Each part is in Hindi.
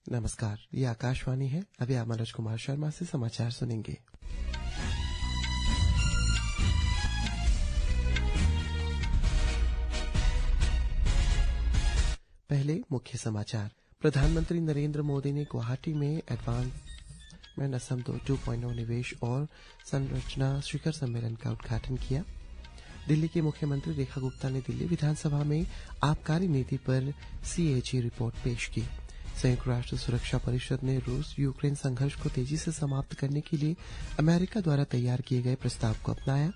नमस्कार, ये आकाशवाणी है। अभी आप मनोज कुमार शर्मा से समाचार सुनेंगे। पहले मुख्य समाचार। प्रधानमंत्री नरेंद्र मोदी ने गुवाहाटी में एडवांसमेंट असम 2.0 निवेश और संरचना शिखर सम्मेलन का उद्घाटन किया। दिल्ली के मुख्यमंत्री रेखा गुप्ता ने दिल्ली विधानसभा में आबकारी नीति पर CAG रिपोर्ट पेश की। संयुक्त राष्ट्र सुरक्षा परिषद ने रूस यूक्रेन संघर्ष को तेजी से समाप्त करने के लिए अमेरिका द्वारा तैयार किए गए प्रस्ताव को अपनाया।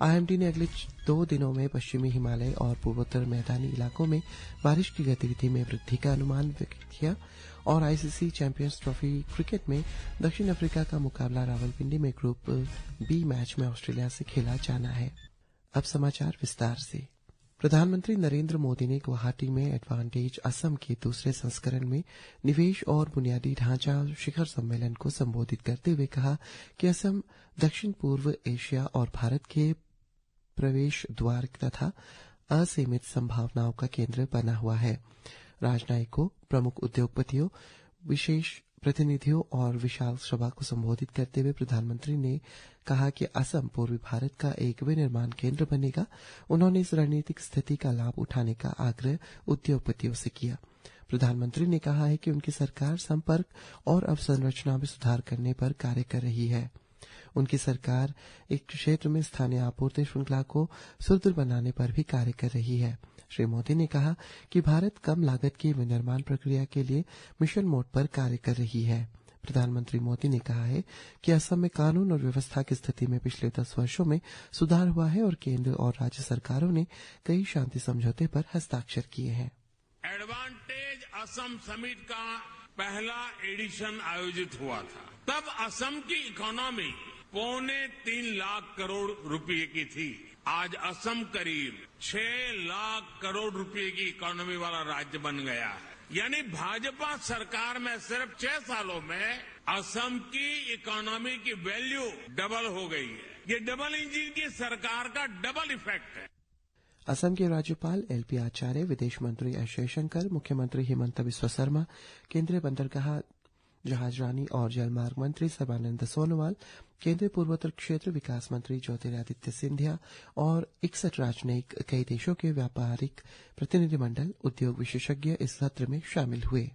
IMD ने अगले 2 दिनों में पश्चिमी हिमालय और पूर्वोत्तर मैदानी इलाकों में बारिश की गतिविधि में वृद्धि का अनुमान व्यक्त किया। और ICC चैंपियंस ट्रॉफी क्रिकेट में दक्षिण अफ्रीका का मुकाबला रावलपिंडी में ग्रुप B मैच में ऑस्ट्रेलिया से खेला जाना है। अब समाचार विस्तार से। प्रधानमंत्री नरेंद्र मोदी ने गुवाहाटी में एडवांटेज असम के दूसरे संस्करण में निवेश और बुनियादी ढांचा शिखर सम्मेलन को संबोधित करते हुए कहा कि असम दक्षिण पूर्व एशिया और भारत के प्रवेश द्वार तथा असीमित संभावनाओं का केंद्र बना हुआ है। राजनयिकों, प्रमुख उद्योगपतियों, विशेष प्रतिनिधियों और विशाल सभा को संबोधित करते हुए प्रधानमंत्री ने कहा कि असम पूर्वी भारत का एक विनिर्माण केंद्र बनेगा। उन्होंने इस रणनीतिक स्थिति का लाभ उठाने का आग्रह उद्योगपतियों से किया। प्रधानमंत्री ने कहा है कि उनकी सरकार संपर्क और अवसंरचना में सुधार करने पर कार्य कर रही है। उनकी सरकार एक क्षेत्र में स्थानीय आपूर्ति श्रृंखला को सुदृढ़ बनाने पर भी कार्य कर रही है। श्री मोदी ने कहा कि भारत कम लागत की विनिर्माण प्रक्रिया के लिए मिशन मोड पर कार्य कर रही है। प्रधानमंत्री मोदी ने कहा है कि असम में कानून और व्यवस्था की स्थिति में पिछले 10 वर्षों में सुधार हुआ है और केंद्र और राज्य सरकारों ने कई शांति समझौते पर हस्ताक्षर किए हैं। एडवांटेज असम समिट का पहला एडिशन आयोजित हुआ था। तब असम की इकोनॉमी 2.25 लाख करोड़ रुपए की थी। आज असम करीब 6 लाख करोड़ रुपए की इकोनॉमी वाला राज्य बन गया है। यानी भाजपा सरकार में सिर्फ 6 सालों में असम की इकोनॉमी की वैल्यू डबल हो गई है। ये डबल इंजन की सरकार का डबल इफेक्ट है। असम के राज्यपाल LP आचार्य, विदेश मंत्री एस जयशंकर, मुख्यमंत्री हिमंत बिस्वा शर्मा, केंद्रीय बंदरगाह, जहाजरानी और जलमार्ग मंत्री सर्बानंद सोनोवाल, केंद्रीय पूर्वोत्तर क्षेत्र विकास मंत्री ज्योतिरादित्य सिंधिया और 61 राजनयिक, कई देशों के व्यापारिक प्रतिनिधिमंडल, उद्योग विशेषज्ञ इस सत्र में शामिल हुए।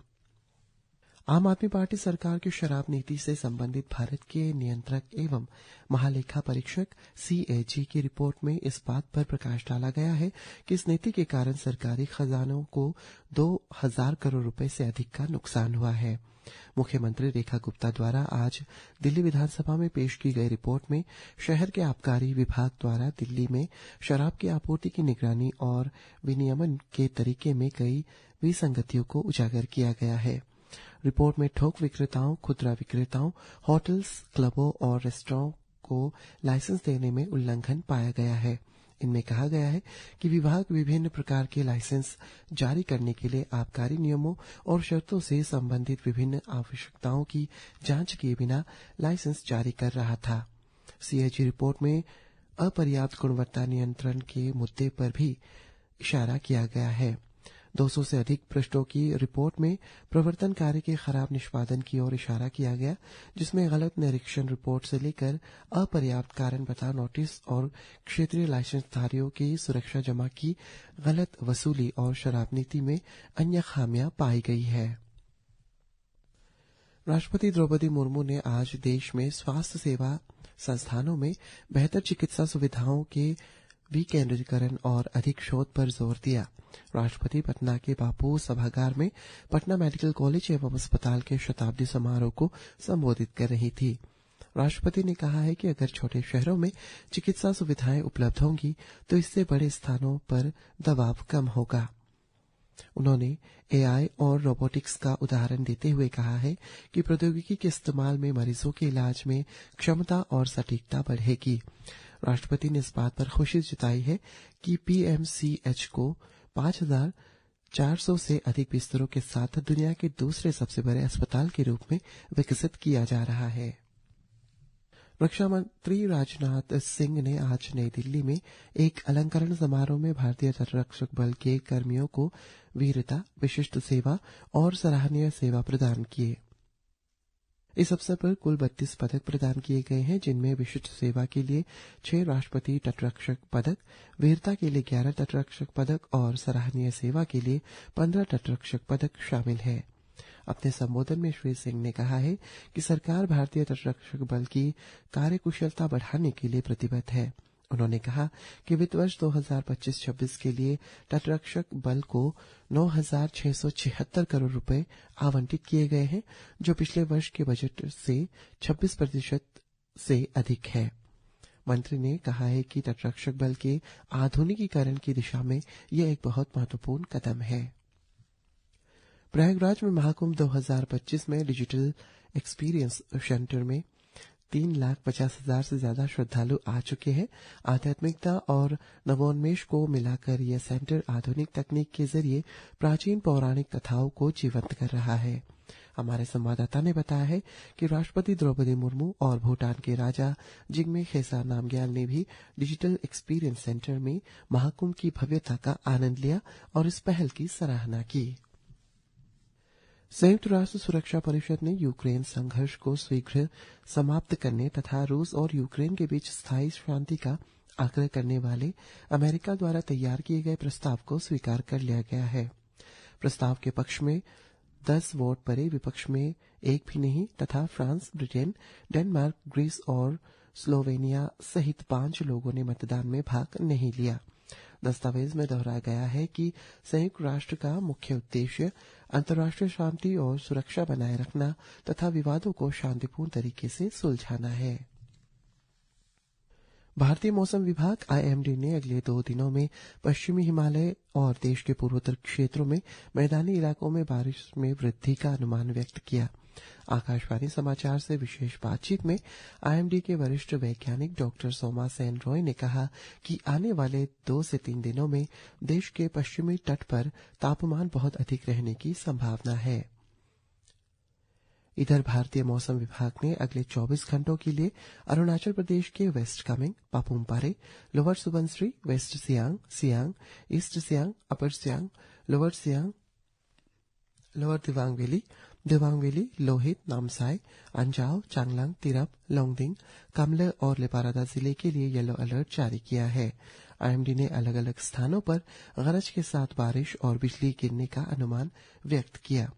आम आदमी पार्टी सरकार की शराब नीति से संबंधित भारत के नियंत्रक एवं महालेखा परीक्षक CAG की रिपोर्ट में इस बात पर प्रकाश डाला गया है कि इस नीति के कारण सरकारी खजानों को 2000 करोड़ रुपए से अधिक का नुकसान हुआ है। मुख्यमंत्री रेखा गुप्ता द्वारा आज दिल्ली विधानसभा में पेश की गई रिपोर्ट में शहर के आबकारी विभाग द्वारा दिल्ली में शराब की आपूर्ति की निगरानी और विनियमन के तरीके में कई विसंगतियों को उजागर किया गया है। रिपोर्ट में थोक विक्रेताओं, खुदरा विक्रेताओं, होटल्स, क्लबों और रेस्टोरेंट को लाइसेंस देने में उल्लंघन पाया गया है। इनमें कहा गया है कि विभाग विभिन्न प्रकार के लाइसेंस जारी करने के लिए आबकारी नियमों और शर्तों से संबंधित विभिन्न आवश्यकताओं की जांच किए बिना लाइसेंस जारी कर रहा था। CAG रिपोर्ट में अपर्याप्त गुणवत्ता नियंत्रण के मुद्दे पर भी इशारा किया गया है। 200 से अधिक पृष्ठों की रिपोर्ट में प्रवर्तन कार्य के खराब निष्पादन की ओर इशारा किया गया, जिसमें गलत निरीक्षण रिपोर्ट से लेकर अपर्याप्त कारण बता नोटिस और क्षेत्रीय लाइसेंसधारियों की सुरक्षा जमा की गलत वसूली और शराब नीति में अन्य खामियां पाई गई है। राष्ट्रपति द्रौपदी मुर्मू ने आज देश में स्वास्थ्य सेवा संस्थानों में बेहतर चिकित्सा सुविधाओं के विकेंद्रीकरण और अधिक शोध पर जोर दिया। राष्ट्रपति पटना के बापू सभागार में पटना मेडिकल कॉलेज एवं अस्पताल के शताब्दी समारोह को संबोधित कर रही थी। राष्ट्रपति ने कहा है कि अगर छोटे शहरों में चिकित्सा सुविधाएं उपलब्ध होंगी तो इससे बड़े स्थानों पर दबाव कम होगा। उन्होंने AI और रोबोटिक्स का उदाहरण देते हुए कहा है कि प्रौद्योगिकी के इस्तेमाल में मरीजों के इलाज में क्षमता और सटीकता बढ़ेगी। राष्ट्रपति ने इस बात पर खुशी जताई है कि PMCH को 5400 से अधिक बिस्तरों के साथ दुनिया के दूसरे सबसे बड़े अस्पताल के रूप में विकसित किया जा रहा है। रक्षा मंत्री राजनाथ सिंह ने आज नई दिल्ली में एक अलंकरण समारोह में भारतीय तटरक्षक बल के कर्मियों को वीरता, विशिष्ट सेवा और सराहनीय सेवा प्रदान किए। इस अवसर पर कुल 32 पदक प्रदान किए गए हैं, जिनमें विशिष्ट सेवा के लिए 6 राष्ट्रपति तटरक्षक पदक, वीरता के लिए 11 तटरक्षक पदक और सराहनीय सेवा के लिए 15 तटरक्षक पदक शामिल है। अपने संबोधन में श्री सिंह ने कहा है कि सरकार भारतीय तटरक्षक बल की कार्यकुशलता बढ़ाने के लिए प्रतिबद्ध है। उन्होंने कहा कि वित्त वर्ष 2025-26 के लिए तटरक्षक बल को 9,676 करोड़ रुपए आवंटित किए गए हैं, जो पिछले वर्ष के बजट से 26% से अधिक है। मंत्री ने कहा है कि तटरक्षक बल के आधुनिकीकरण की दिशा में यह एक बहुत महत्वपूर्ण कदम है। प्रयागराज में महाकुंभ 2025 में डिजिटल एक्सपीरियंस सेंटर में 3,50,000 से ज्यादा श्रद्धालु आ चुके हैं। आध्यात्मिकता और नवोन्मेष को मिलाकर यह सेंटर आधुनिक तकनीक के जरिए प्राचीन पौराणिक कथाओं को जीवंत कर रहा है। हमारे संवाददाता ने बताया है कि राष्ट्रपति द्रौपदी मुर्मू और भूटान के राजा जिग्मे खेसर नामग्याल ने भी डिजिटल एक्सपीरियंस सेंटर में महाकुंभ की भव्यता का आनंद लिया और इस पहल की सराहना की। संयुक्त राष्ट्र सुरक्षा परिषद ने यूक्रेन संघर्ष को शीघ्र समाप्त करने तथा रूस और यूक्रेन के बीच स्थायी शांति का आग्रह करने वाले अमेरिका द्वारा तैयार किए गए प्रस्ताव को स्वीकार कर लिया गया है। प्रस्ताव के पक्ष में 10 वोट पड़े, विपक्ष में एक भी नहीं तथा फ्रांस, ब्रिटेन, डेनमार्क, ग्रीस और स्लोवेनिया सहित 5 लोगों ने मतदान में भाग नहीं लिया। दस्तावेज में दोहराया गया है कि संयुक्त राष्ट्र का मुख्य उद्देश्य अंतर्राष्ट्रीय शांति और सुरक्षा बनाए रखना तथा विवादों को शांतिपूर्ण तरीके से सुलझाना है। भारतीय मौसम विभाग IMD ने अगले 2 दिनों में पश्चिमी हिमालय और देश के पूर्वोत्तर क्षेत्रों में मैदानी इलाकों में बारिश में वृद्धि का अनुमान व्यक्त किया। आकाशवाणी समाचार से विशेष बातचीत में IMD के वरिष्ठ वैज्ञानिक डॉक्टर सोमा सेन रॉय ने कहा कि आने वाले 2 से 3 दिनों में देश के पश्चिमी तट पर तापमान बहुत अधिक रहने की संभावना है। इधर भारतीय मौसम विभाग ने अगले 24 घंटों के लिए अरुणाचल प्रदेश के West Kameng, Papum Pare, Lower Subansiri, West Siang, Siang, East Siang, Upper Siang, Lower Siang, Lower Dibang Valley, Lohit, Namsai, Anjaw, Changlang, Tirap, Longding, Kamle और लेपारादा जिले के लिए येलो अलर्ट जारी किया है। IMD ने अलग अलग स्थानों पर गरज के साथ बारिश और बिजली गिरने का अनुमान व्यक्त किया।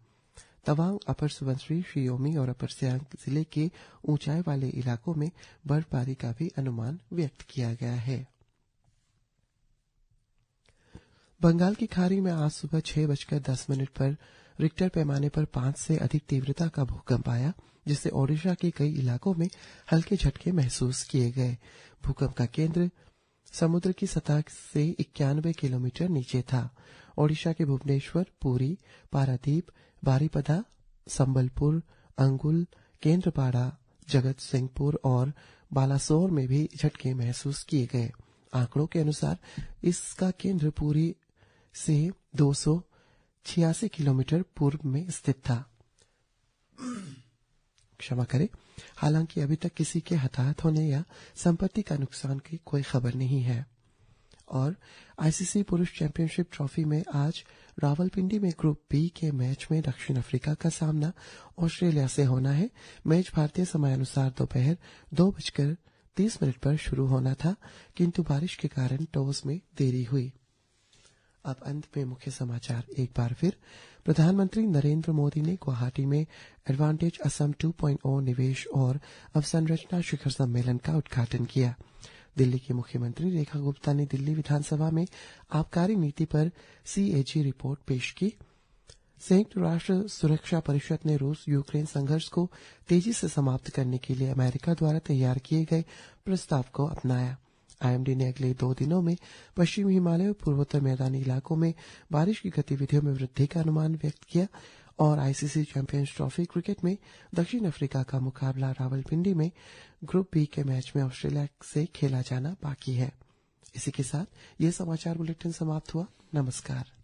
तवांग, अपर सुबनसिरी, शी योमी और अपर सियांग जिले के ऊंचाई वाले इलाकों में बर्फबारी का भी अनुमान व्यक्त किया गया है। बंगाल की खाड़ी में आज सुबह 6:10 पर रिक्टर पैमाने पर 5 से अधिक तीव्रता का भूकंप आया, जिससे ओडिशा के कई इलाकों में हल्के झटके महसूस किए गए। भूकंप का केंद्र समुद्र की सतह से 91 किलोमीटर नीचे था। ओडिशा के भुवनेश्वर, पुरी, पारादीप, बारीपदा, संबलपुर, अंगुल, केंद्रपाड़ा, जगत सिंहपुर और बालासोर में भी झटके महसूस किए गए। आंकड़ों के अनुसार इसका केंद्र पुरी से 286 किलोमीटर पूर्व में स्थित था। क्षमा करें। हालांकि अभी तक किसी के हताहत होने या संपत्ति का नुकसान की कोई खबर नहीं है। और ICC पुरुष चैंपियनशिप ट्रॉफी में आज रावलपिंडी में ग्रुप बी के मैच में दक्षिण अफ्रीका का सामना ऑस्ट्रेलिया से होना है। मैच भारतीय समयानुसार दोपहर 2:30 पर शुरू होना था, किंतु बारिश के कारण टॉस में देरी हुई। अब अंत में मुख्य समाचार एक बार फिर। प्रधानमंत्री नरेंद्र मोदी ने गुवाहाटी में एडवांटेज असम 2.0 निवेश और अवसंरचना शिखर सम्मेलन का उद्घाटन किया। दिल्ली की मुख्यमंत्री रेखा गुप्ता ने दिल्ली विधानसभा में आबकारी नीति पर CAG रिपोर्ट पेश की। संयुक्त राष्ट्र सुरक्षा परिषद ने रूस यूक्रेन संघर्ष को तेजी से समाप्त करने के लिए अमेरिका द्वारा तैयार किए गए प्रस्ताव को अपनाया। IMD ने अगले 2 दिनों में पश्चिमी हिमालय और पूर्वोत्तर मैदानी इलाकों में बारिश की गतिविधियों में वृद्धि का अनुमान व्यक्त किया। और ICC चैंपियंस ट्रॉफी क्रिकेट में दक्षिण अफ्रीका का मुकाबला रावलपिंडी में ग्रुप बी के मैच में ऑस्ट्रेलिया से खेला जाना बाकी है। इसी के साथ ये समाचार बुलेटिन समाप्त हुआ। नमस्कार।